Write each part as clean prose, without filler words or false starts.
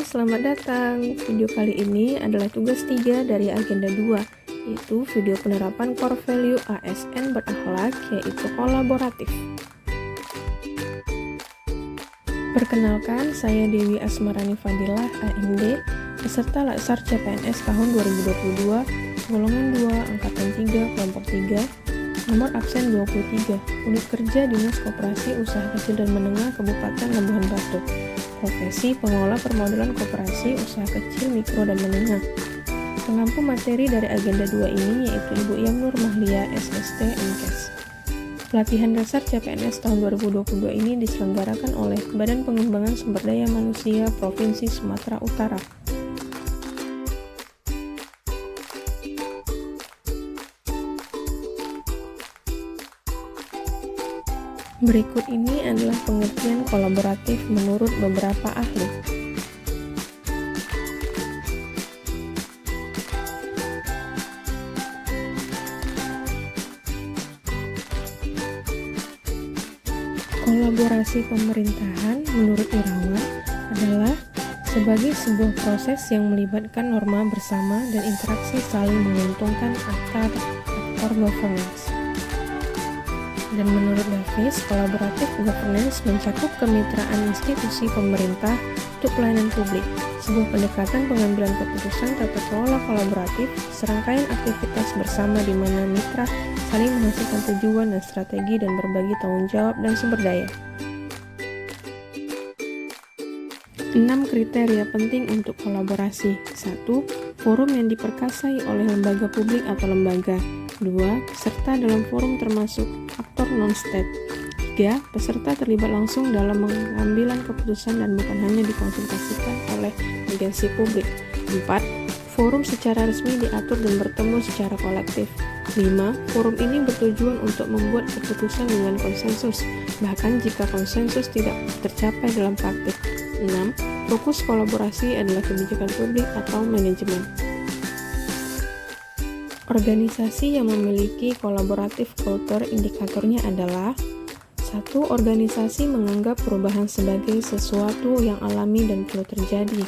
selamat datang. Video kali ini adalah tugas 3 dari agenda 2, yaitu video penerapan core value ASN berakhlak, yaitu kolaboratif. Perkenalkan, saya Dewi Asmarani Fadilah, AMD, peserta Laksar CPNS tahun 2022, golongan 2, angkatan 3, kelompok 3, nomor absen 23, unit kerja Dinas Koperasi Usaha Kecil dan Menengah Kabupaten Labuhan Batu. Profesi pengelola permodalan koperasi usaha kecil, mikro, dan menengah. Pengampu materi dari agenda 2 ini yaitu Ibu Yamnur Mahlia, SST, MKes. Pelatihan dasar CPNS tahun 2022 ini diselenggarakan oleh Badan Pengembangan Sumber Daya Manusia Provinsi Sumatera Utara. Berikut ini adalah pengertian kolaboratif menurut beberapa ahli. Kolaborasi pemerintahan menurut Irawan adalah sebagai sebuah proses yang melibatkan norma bersama dan interaksi saling menguntungkan antar aktor governance. Dan menurut Davis, kolaboratif governance mencakup kemitraan institusi pemerintah untuk pelayanan publik, sebuah pendekatan pengambilan keputusan tata kelola kolaboratif, serangkaian aktivitas bersama di mana mitra saling menghasilkan tujuan dan strategi dan berbagi tanggung jawab dan sumber daya. 6 kriteria penting untuk kolaborasi. 1. Forum yang diperkasai oleh lembaga publik atau lembaga. 2. Peserta dalam forum termasuk aktor non-state. 3. Peserta terlibat langsung dalam pengambilan keputusan dan bukan hanya dikonsultasikan oleh agensi publik. 4. Forum secara resmi diatur dan bertemu secara kolektif. 5. Forum ini bertujuan untuk membuat keputusan dengan konsensus, bahkan jika konsensus tidak tercapai dalam praktik. 6. Fokus kolaborasi adalah kebijakan publik atau manajemen. Organisasi yang memiliki kolaboratif culture indikatornya adalah 1. Organisasi menganggap perubahan sebagai sesuatu yang alami dan perlu terjadi.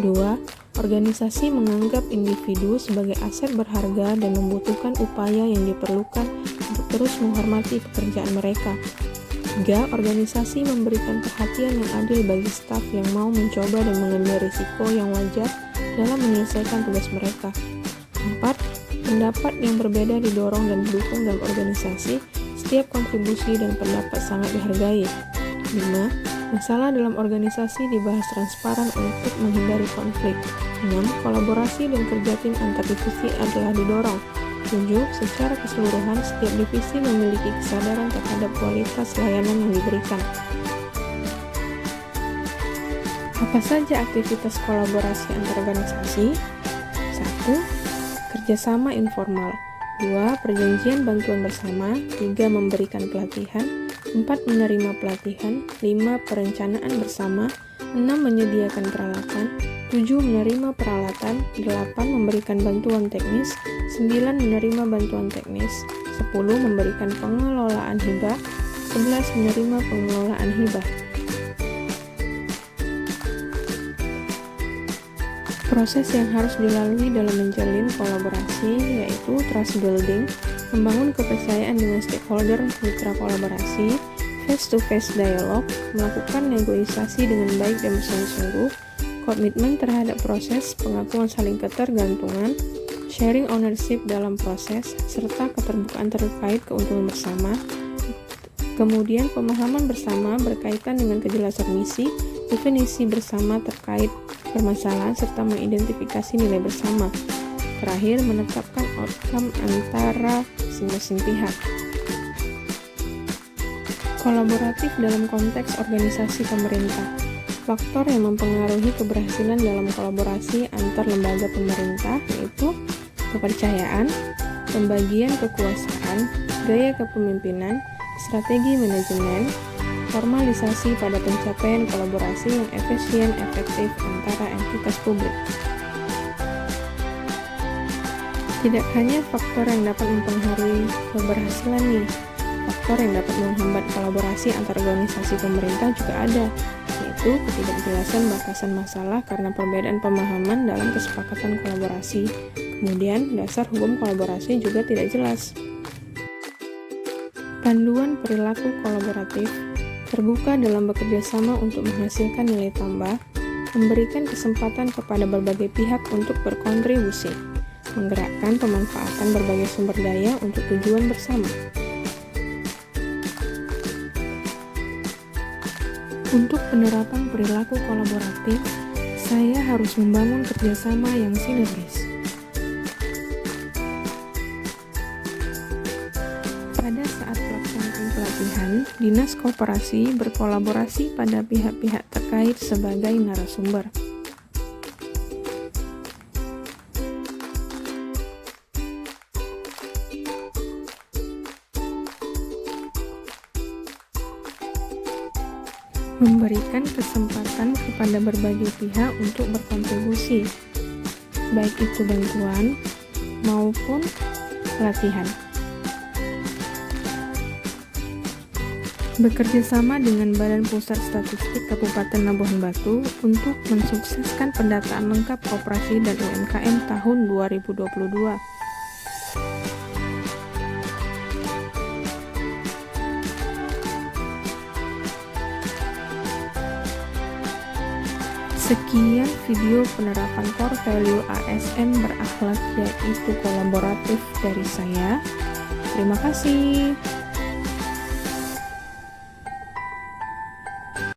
2. Organisasi menganggap individu sebagai aset berharga dan membutuhkan upaya yang diperlukan untuk terus menghormati pekerjaan mereka. 3. Organisasi memberikan perhatian yang adil bagi staf yang mau mencoba dan mengambil risiko yang wajar dalam menyelesaikan tugas mereka. 4. Pendapat yang berbeda didorong dan didukung dalam organisasi. Setiap kontribusi dan pendapat sangat dihargai. 5. Masalah dalam organisasi dibahas transparan untuk menghindari konflik. 6. Kolaborasi dan kerja tim antar divisi adalah didorong. 7. Secara keseluruhan, setiap divisi memiliki kesadaran terhadap kualitas layanan yang diberikan. Apa saja aktivitas kolaborasi antar organisasi? 1. Kerjasama informal. 2. Perjanjian bantuan bersama. 3. Memberikan pelatihan. 4. Menerima pelatihan. 5. Perencanaan bersama. 6. Menyediakan peralatan. 7. Menerima peralatan. 8. Memberikan bantuan teknis. 9. Menerima bantuan teknis. 10. Memberikan pengelolaan hibah. 11. Menerima pengelolaan hibah. Proses yang harus dilalui dalam menjalin kolaborasi yaitu trust building, membangun kepercayaan dengan stakeholder mitra kolaborasi, face-to-face dialog, melakukan negosiasi dengan baik dan bersungguh-sungguh, komitmen terhadap proses, pengakuan saling ketergantungan, sharing ownership dalam proses, serta keterbukaan terkait keuntungan bersama. Kemudian pemahaman bersama berkaitan dengan kejelasan misi, definisi bersama terkait permasalahan serta mengidentifikasi nilai bersama. Terakhir, menetapkan outcome antara masing-masing pihak. Kolaboratif dalam konteks organisasi pemerintah. Faktor yang mempengaruhi keberhasilan dalam kolaborasi antar lembaga pemerintah yaitu kepercayaan, pembagian kekuasaan, gaya kepemimpinan, strategi manajemen, formalisasi pada pencapaian kolaborasi yang efisien efektif antara entitas publik. Tidak hanya faktor yang dapat mempengaruhi keberhasilan faktor yang dapat menghambat kolaborasi antar organisasi pemerintah juga ada, yaitu 1. Ketidakjelasan batasan masalah karena perbedaan pemahaman dalam kesepakatan kolaborasi. Kemudian, dasar hukum kolaborasi juga tidak jelas. Panduan perilaku kolaboratif terbuka dalam bekerja sama untuk menghasilkan nilai tambah, memberikan kesempatan kepada berbagai pihak untuk berkontribusi, menggerakkan pemanfaatan berbagai sumber daya untuk tujuan bersama. Untuk penerapan perilaku kolaboratif, saya harus membangun kerjasama yang sinergis. Pada saat pelaksanaan pelatihan, Dinas Koperasi berkolaborasi pada pihak-pihak terkait sebagai narasumber. Memberikan kesempatan kepada berbagai pihak untuk berkontribusi, baik itu bantuan maupun pelatihan. Bekerja sama dengan Badan Pusat Statistik Kabupaten Labuhan Batu untuk mensukseskan pendataan lengkap koperasi dan UMKM tahun 2022. Sekian video penerapan core value ASN berakhlak yaitu kolaboratif dari saya. Terima kasih.